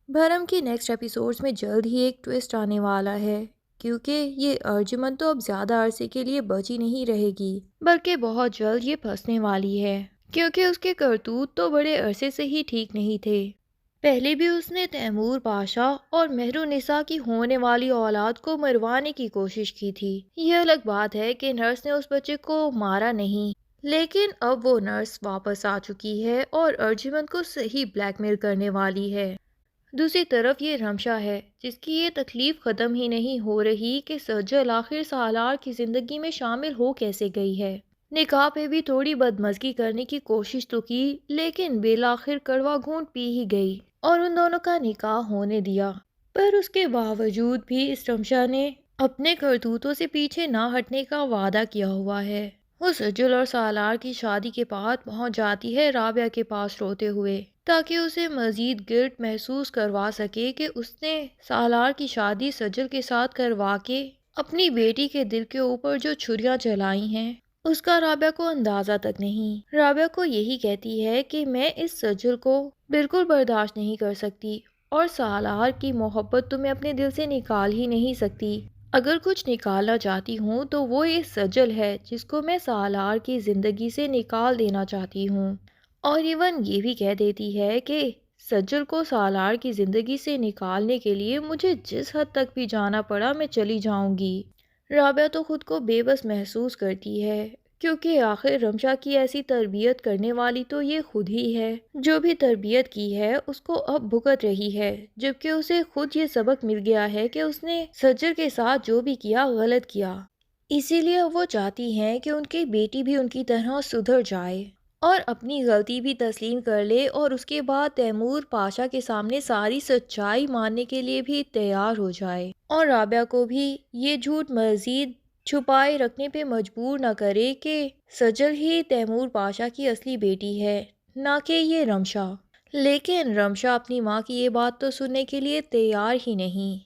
بھرم کی next episodes میں جلد ہی ایک ٹویسٹ آنے والا ہے، کیونکہ یہ ارجمن تو اب زیادہ عرصے کے لیے بچی نہیں رہے گی، بلکہ بہت جلد یہ پھنسنے والی ہے، کیونکہ اس کے کرتوت تو بڑے عرصے سے ہی ٹھیک نہیں تھے۔ پہلے بھی اس نے تیمور پاشا اور مہرالنساء کی ہونے والی اولاد کو مروانے کی کوشش کی تھی۔ یہ الگ بات ہے کہ نرس نے اس بچے کو مارا نہیں، لیکن اب وہ نرس واپس آ چکی ہے اور ارجمن کو صحیح بلیک میل کرنے والی ہے۔ دوسری طرف یہ رمشا ہے، جس کی یہ تکلیف ختم ہی نہیں ہو رہی کہ سجل آخر سالار کی زندگی میں شامل ہو کیسے گئی ہے۔ نکاح پہ بھی تھوڑی بدمزگی کرنے کی کوشش تو کی، لیکن بالآخر کڑوا گھونٹ پی ہی گئی اور ان دونوں کا نکاح ہونے دیا۔ پر اس کے باوجود بھی اس رمشا نے اپنے کرتوتوں سے پیچھے نہ ہٹنے کا وعدہ کیا ہوا ہے۔ وہ سجل اور سالار کی شادی کے بعد پہنچ جاتی ہے رابعہ کے پاس روتے ہوئے، تاکہ اسے مزید گلٹ محسوس کروا سکے کہ اس نے سالار کی شادی سجل کے ساتھ کروا کے اپنی بیٹی کے دل کے اوپر جو چھریاں چلائی ہیں اس کا رابعہ کو اندازہ تک نہیں۔ رابعہ کو یہی کہتی ہے کہ میں اس سجل کو بالکل برداشت نہیں کر سکتی اور سالار کی محبت تو میں اپنے دل سے نکال ہی نہیں سکتی۔ اگر کچھ نکالنا چاہتی ہوں تو وہ یہ سجل ہے جس کو میں سالار کی زندگی سے نکال دینا چاہتی ہوں، اور ایون یہ بھی کہہ دیتی ہے کہ سجل کو سالار کی زندگی سے نکالنے کے لیے مجھے جس حد تک بھی جانا پڑا میں چلی جاؤں گی۔ رابعہ تو خود کو بے بس محسوس کرتی ہے، کیونکہ آخر رمشا کی ایسی تربیت کرنے والی تو یہ خود ہی ہے۔ جو بھی تربیت کی ہے اس کو اب بھگت رہی ہے، جبکہ اسے خود یہ سبق مل گیا ہے کہ اس نے سجل کے ساتھ جو بھی کیا غلط کیا۔ اسی لیے وہ چاہتی ہیں کہ ان کی بیٹی بھی ان کی طرح سدھر جائے اور اپنی غلطی بھی تسلیم کر لے، اور اس کے بعد تیمور پاشا کے سامنے ساری سچائی ماننے کے لیے بھی تیار ہو جائے، اور رابعہ کو بھی یہ جھوٹ مزید چھپائے رکھنے پہ مجبور نہ کرے کہ سجل ہی تیمور پاشا کی اصلی بیٹی ہے، نہ کہ یہ رمشا۔ لیکن رمشا اپنی ماں کی یہ بات تو سننے کے لیے تیار ہی نہیں۔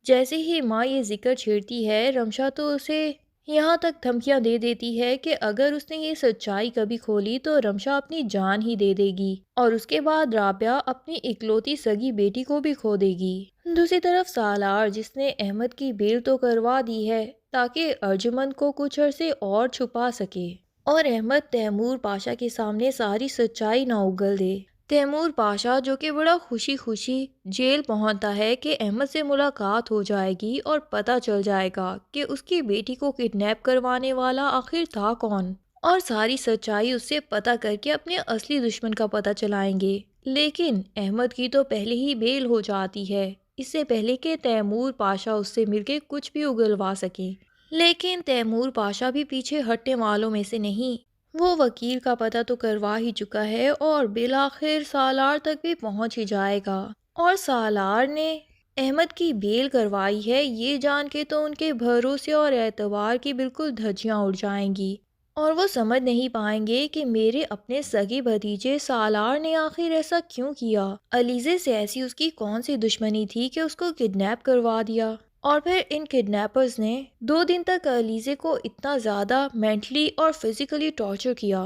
جیسے ہی ماں یہ ذکر چھیڑتی ہے، رمشا تو اسے یہاں تک دھمکیاں دے دیتی ہے کہ اگر اس نے یہ سچائی کبھی کھولی تو رمشا اپنی جان ہی دے دے گی، اور اس کے بعد رابعہ اپنی اکلوتی سگی بیٹی کو بھی کھو دے گی۔ دوسری طرف سالار، جس نے احمد کی بیل تو کروا دی ہے تاکہ ارجمن کو کچھ عرصے اور چھپا سکے اور احمد تیمور پاشا کے سامنے ساری سچائی نہ اگل دے۔ تیمور پاشا، جو کہ بڑا خوشی خوشی جیل پہنچتا ہے کہ احمد سے ملاقات ہو جائے گی اور پتہ چل جائے گا کہ اس کی بیٹی کو کڈنیپ کروانے والا آخر تھا کون، اور ساری سچائی اس سے پتہ کر کے اپنے اصلی دشمن کا پتہ چلائیں گے۔ لیکن احمد کی تو پہلے ہی بیل ہو جاتی ہے، اس سے پہلے کہ تیمور پاشا اس سے مل کے کچھ بھی اگلوا سکے۔ لیکن تیمور پاشا بھی پیچھے ہٹنے والوں میں سے نہیں، وہ وکیل کا پتہ تو کروا ہی چکا ہے اور بالآخر سالار تک بھی پہنچ ہی جائے گا، اور سالار نے احمد کی بیل کروائی ہے یہ جان کے تو ان کے بھروسے اور اعتبار کی بالکل دھجیاں اڑ جائیں گی، اور وہ سمجھ نہیں پائیں گے کہ میرے اپنے سگے بھتیجے سالار نے آخر ایسا کیوں کیا۔ علیزے سے ایسی اس کی کون سی دشمنی تھی کہ اس کو کڈنیپ کروا دیا، اور پھر ان کڈنیپرز نے 2 دن تک علیزے کو اتنا زیادہ مینٹلی اور فزیکلی ٹارچر کیا،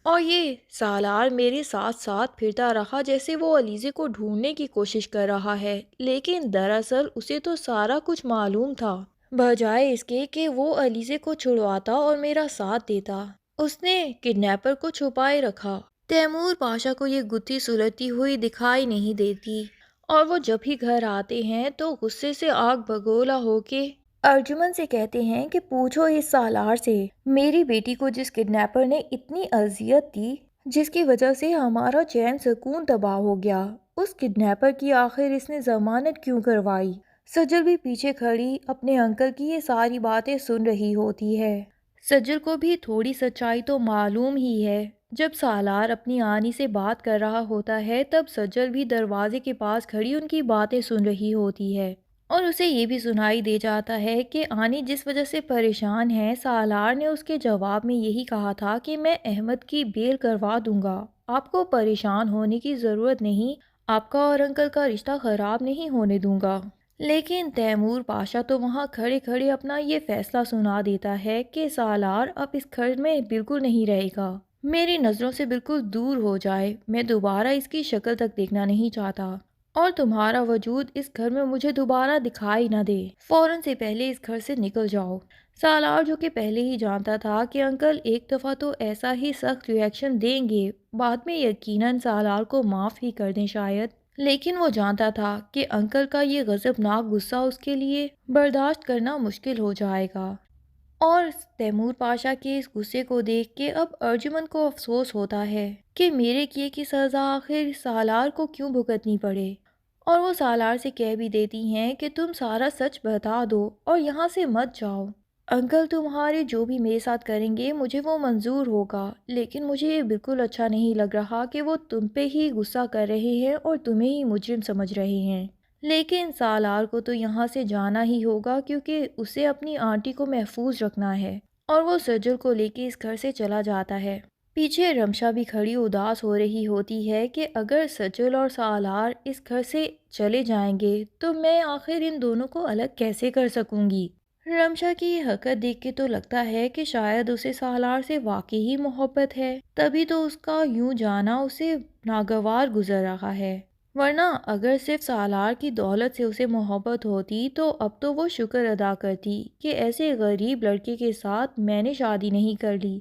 اور یہ سالار میرے ساتھ ساتھ پھرتا رہا جیسے وہ علیزے کو ڈھونڈنے کی کوشش کر رہا ہے، لیکن دراصل اسے تو سارا کچھ معلوم تھا۔ بجائے اس کے کہ وہ علیزے کو چھڑواتا اور میرا ساتھ دیتا، اس نے کڈنیپر کو چھپائے رکھا۔ تیمور پاشا کو یہ گتھی سلگتی ہوئی دکھائی نہیں دیتی، اور وہ جب ہی گھر آتے ہیں تو غصے سے آگ بگولا ہو کے ارجمن سے کہتے ہیں کہ پوچھو اس سالار سے، میری بیٹی کو جس کڈنیپر نے اتنی اذیت دی جس کی وجہ سے ہمارا چین سکون تباہ ہو گیا، اس کڈنیپر کی آخر اس نے ضمانت کیوں کروائی۔ سجل بھی پیچھے کھڑی اپنے انکل کی یہ ساری باتیں سن رہی ہوتی ہے۔ سجل کو بھی تھوڑی سچائی تو معلوم ہی ہے۔ جب سالار اپنی آنی سے بات کر رہا ہوتا ہے تب سجل بھی دروازے کے پاس کھڑی ان کی باتیں سن رہی ہوتی ہے، اور اسے یہ بھی سنائی دے جاتا ہے کہ آنی جس وجہ سے پریشان ہے، سالار نے اس کے جواب میں یہی کہا تھا کہ میں احمد کی بیل کروا دوں گا، آپ کو پریشان ہونے کی ضرورت نہیں، آپ کا اور انکل کا رشتہ خراب نہیں ہونے دوں گا۔ لیکن تیمور پاشا تو وہاں کھڑے کھڑے اپنا یہ فیصلہ سنا دیتا ہے کہ سالار اب اس گھر میں بالکل نہیں رہے گا، میری نظروں سے بالکل دور ہو جائے، میں دوبارہ اس کی شکل تک دیکھنا نہیں چاہتا۔ اور تمہارا وجود اس گھر میں مجھے دوبارہ دکھائی نہ دے۔ فوراً سے پہلے اس گھر سے نکل جاؤ۔ سالار، جو کہ پہلے ہی جانتا تھا کہ انکل ایک دفعہ تو ایسا ہی سخت ریئیکشن دیں گے، بعد میں یقیناً سالار کو معاف ہی کر دیں شاید، لیکن وہ جانتا تھا کہ انکل کا یہ غضبناک غصہ اس کے لیے برداشت کرنا مشکل ہو جائے گا۔ اور تیمور پاشا کے اس غصے کو دیکھ کے اب ارجمن کو افسوس ہوتا ہے کہ میرے کیے کی سزا آخر سالار کو کیوں بھگتنی پڑے، اور وہ سالار سے کہہ بھی دیتی ہیں کہ تم سارا سچ بتا دو اور یہاں سے مت جاؤ۔ انکل تمہارے جو بھی میرے ساتھ کریں گے مجھے وہ منظور ہوگا، لیکن مجھے یہ بالکل اچھا نہیں لگ رہا کہ وہ تم پہ ہی غصہ کر رہے ہیں اور تمہیں ہی مجرم سمجھ رہے ہیں۔ لیکن سالار کو تو یہاں سے جانا ہی ہوگا کیونکہ اسے اپنی آنٹی کو محفوظ رکھنا ہے، اور وہ سجل کو لے کے اس گھر سے چلا جاتا ہے۔ پیچھے رمشا بھی کھڑی اداس ہو رہی ہوتی ہے کہ اگر سجل اور سالار اس گھر سے چلے جائیں گے تو میں آخر ان دونوں کو الگ کیسے کر سکوں گی۔ رمشا کی یہ حرکت دیکھ کے تو لگتا ہے کہ شاید اسے سالار سے واقعی ہی محبت ہے، تبھی تو اس کا یوں جانا اسے ناگوار گزر رہا ہے، ورنہ اگر صرف سالار کی دولت سے اسے محبت ہوتی تو اب تو وہ شکر ادا کرتی کہ ایسے غریب لڑکے کے ساتھ میں نے شادی نہیں کر لی۔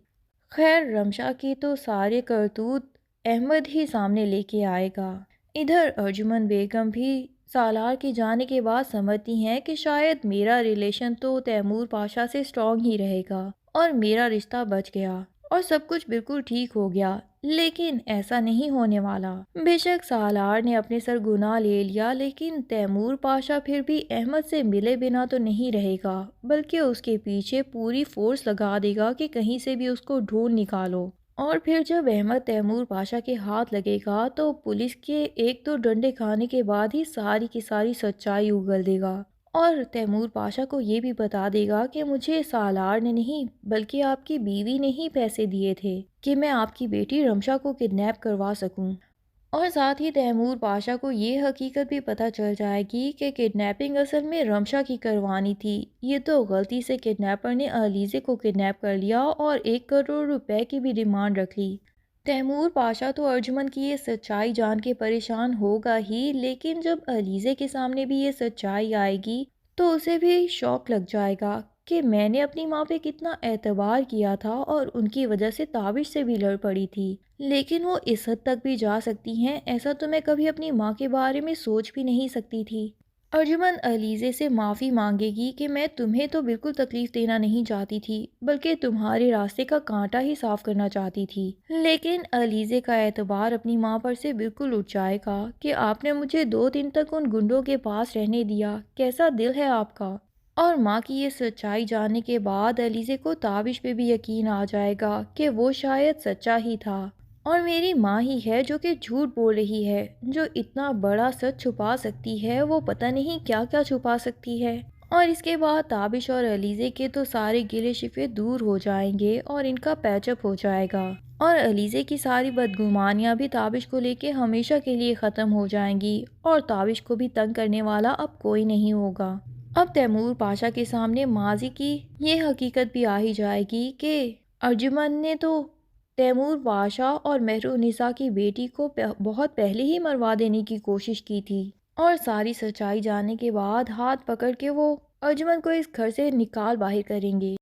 خیر، رمشا کی تو سارے کرتوت احمد ہی سامنے لے کے آئے گا۔ ادھر ارجمن بیگم بھی سالار کے جانے کے بعد سمجھتی ہیں کہ شاید میرا ریلیشن تو تیمور پاشا سے اسٹرانگ ہی رہے گا اور میرا رشتہ بچ گیا اور سب کچھ بالکل ٹھیک ہو گیا، لیکن ایسا نہیں ہونے والا۔ بے شک سالار نے اپنے سر گناہ لے لیا، لیکن تیمور پاشا پھر بھی احمد سے ملے بنا تو نہیں رہے گا، بلکہ اس کے پیچھے پوری فورس لگا دے گا کہ کہیں سے بھی اس کو ڈھونڈ نکالو، اور پھر جب احمد تیمور پاشا کے ہاتھ لگے گا تو پولیس کے ایک دو ڈنڈے کھانے کے بعد ہی ساری کی ساری سچائی اگل دے گا، اور تیمور پاشا کو یہ بھی بتا دے گا کہ مجھے سالار نے نہیں بلکہ آپ کی بیوی نے ہی پیسے دیے تھے کہ میں آپ کی بیٹی رمشا کو کڈنیپ کروا سکوں، اور ساتھ ہی تیمور پاشا کو یہ حقیقت بھی پتہ چل جائے گی کہ کڈنیپنگ اصل میں رمشا کی کروانی تھی، یہ تو غلطی سے کڈنیپر نے علیزے کو کڈنیپ کر لیا اور 1 کروڑ روپے کی بھی ڈیمانڈ رکھ لی۔ تیمور پاشا تو ارجمن کی یہ سچائی جان کے پریشان ہوگا ہی، لیکن جب علیزے کے سامنے بھی یہ سچائی آئے گی تو اسے بھی شوق لگ جائے گا کہ میں نے اپنی ماں پہ کتنا اعتبار کیا تھا اور ان کی وجہ سے تابش سے بھی لڑ پڑی تھی، لیکن وہ اس حد تک بھی جا سکتی ہیں، ایسا تو میں کبھی اپنی ماں کے بارے میں سوچ بھی نہیں سکتی تھی۔ ارجمن علیزے سے معافی مانگے گی کہ میں تمہیں تو بالکل تکلیف دینا نہیں چاہتی تھی، بلکہ تمہارے راستے کا کانٹا ہی صاف کرنا چاہتی تھی، لیکن علیزے کا اعتبار اپنی ماں پر سے بالکل اٹھ جائے گا کہ آپ نے مجھے 2 دن تک ان گنڈوں کے پاس رہنے دیا، کیسا دل ہے آپ کا۔ اور ماں کی یہ سچائی جاننے کے بعد علیزے کو تابش پہ بھی یقین آ جائے گا کہ وہ شاید سچا ہی تھا اور میری ماں ہی ہے جو کہ جھوٹ بول رہی ہے، جو اتنا بڑا سچ چھپا سکتی ہے وہ پتہ نہیں کیا کیا چھپا سکتی ہے۔ اور اس کے بعد تابش اور علیزے کے تو سارے گلے شکوے دور ہو جائیں گے اور ان کا پیچ اپ ہو جائے گا، اور علیزے کی ساری بدگمانیاں بھی تابش کو لے کے ہمیشہ کے لیے ختم ہو جائیں گی، اور تابش کو بھی تنگ کرنے والا اب کوئی نہیں ہوگا۔ اب تیمور پاشا کے سامنے ماضی کی یہ حقیقت بھی آ ہی جائے گی کہ ارجمن نے تو تیمور پاشا اور مہرونسا کی بیٹی کو بہت پہلے ہی مروا دینے کی کوشش کی تھی، اور ساری سچائی جاننے کے بعد ہاتھ پکڑ کے وہ ارجمن کو اس گھر سے نکال باہر کریں گے۔